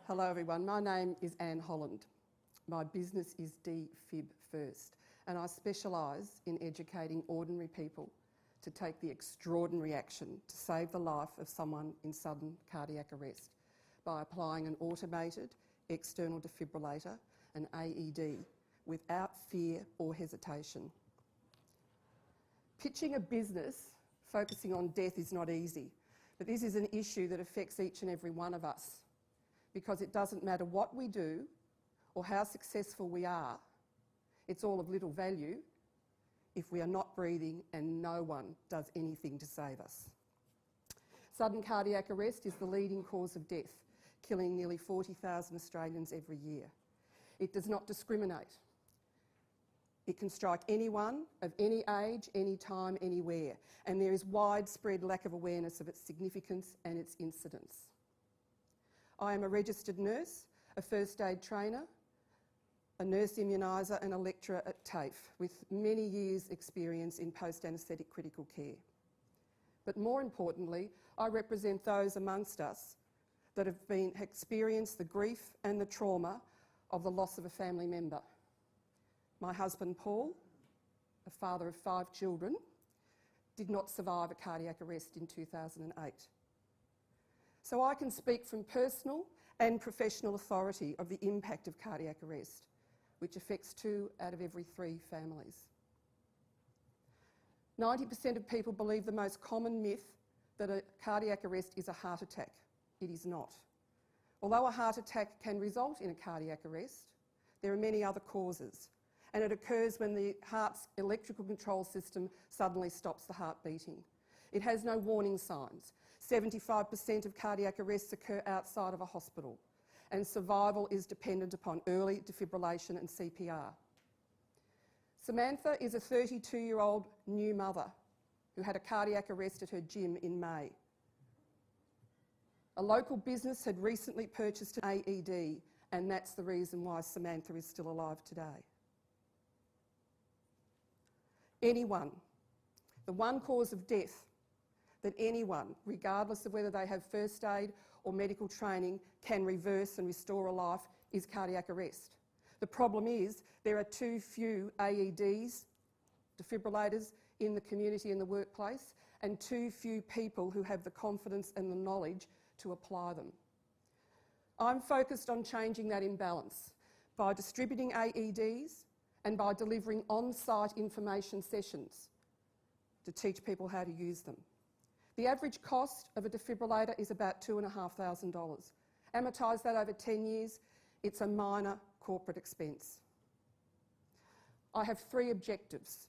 Hello everyone, my name is Anne Holland. My business is DFib First and I specialise in educating ordinary people to take the extraordinary action to save the life of someone in sudden cardiac arrest by applying an automated external defibrillator, an AED, without fear or hesitation. Pitching a business focusing on death is not easy, but this is an issue that affects each and every one of us, because it doesn't matter what we do or how successful we are, it's all of little value if we are not breathing and no one does anything to save us. Sudden cardiac arrest is the leading cause of death, killing nearly 40,000 Australians every year. It does not discriminate. It can strike anyone of any age, any time, anywhere, and there is widespread lack of awareness of its significance and its incidence. I am a registered nurse, a first aid trainer, a nurse immuniser and a lecturer at TAFE with many years' experience in post-anaesthetic critical care. But more importantly, I represent those amongst us that have experienced the grief and the trauma of the loss of a family member. My husband Paul, a father of 5 children, did not survive a cardiac arrest in 2008. So I can speak from personal and professional authority of the impact of cardiac arrest, which affects 2 out of every 3 families. 90% of people believe the most common myth that a cardiac arrest is a heart attack. It is not. Although a heart attack can result in a cardiac arrest, there are many other causes, and it occurs when the heart's electrical control system suddenly stops the heart beating. It has no warning signs. 75% of cardiac arrests occur outside of a hospital, and survival is dependent upon early defibrillation and CPR. Samantha is a 32-year-old new mother who had a cardiac arrest at her gym in May. A local business had recently purchased an AED, and that's the reason why Samantha is still alive today. Anyone, the one cause of death that anyone, regardless of whether they have first aid or medical training, can reverse and restore a life is cardiac arrest. The problem is there are too few AEDs, defibrillators, in the community and the workplace, and too few people who have the confidence and the knowledge to apply them. I'm focused on changing that imbalance by distributing AEDs and by delivering on-site information sessions to teach people how to use them. The average cost of a defibrillator is about $2,500. Amortise that over 10 years, it's a minor corporate expense. I have 3 objectives.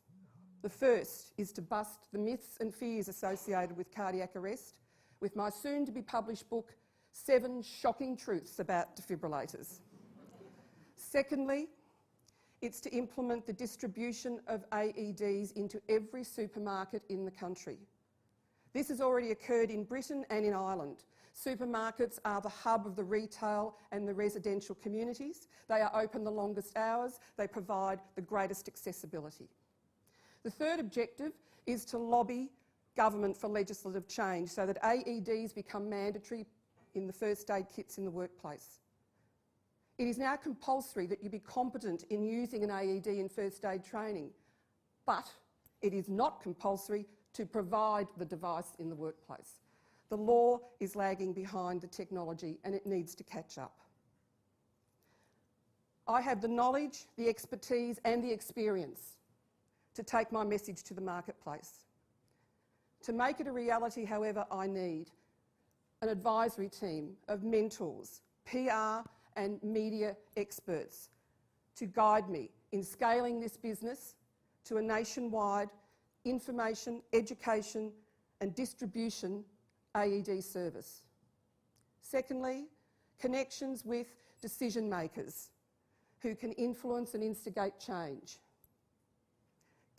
The first is to bust the myths and fears associated with cardiac arrest with my soon-to-be-published book, 7 Shocking Truths About Defibrillators. Secondly, it's to implement the distribution of AEDs into every supermarket in the country. This has already occurred in Britain and in Ireland. Supermarkets are the hub of the retail and the residential communities. They are open the longest hours. They provide the greatest accessibility. The third objective is to lobby government for legislative change so that AEDs become mandatory in the first aid kits in the workplace. It is now compulsory that you be competent in using an AED in first aid training, but it is not compulsory to provide the device in the workplace. The law is lagging behind the technology and it needs to catch up. I have the knowledge, the expertise and the experience to take my message to the marketplace. To make it a reality, however, I need an advisory team of mentors, PR and media experts to guide me in scaling this business to a nationwide information, education and distribution AED service. Secondly, connections with decision makers who can influence and instigate change.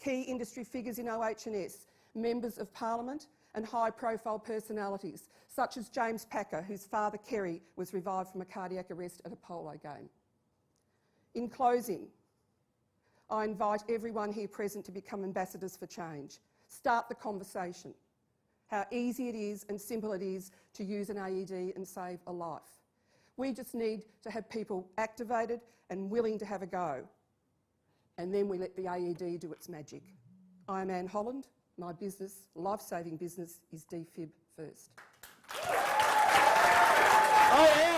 Key industry figures in OH&S, members of Parliament and high-profile personalities such as James Packer, whose father Kerry was revived from a cardiac arrest at a polo game. In closing, I invite everyone here present to become ambassadors for change. Start the conversation. How easy it is and simple it is to use an AED and save a life. We just need to have people activated and willing to have a go. And then we let the AED do its magic. I'm Anne Holland. My business, life-saving business, is Defib First. Oh, yeah.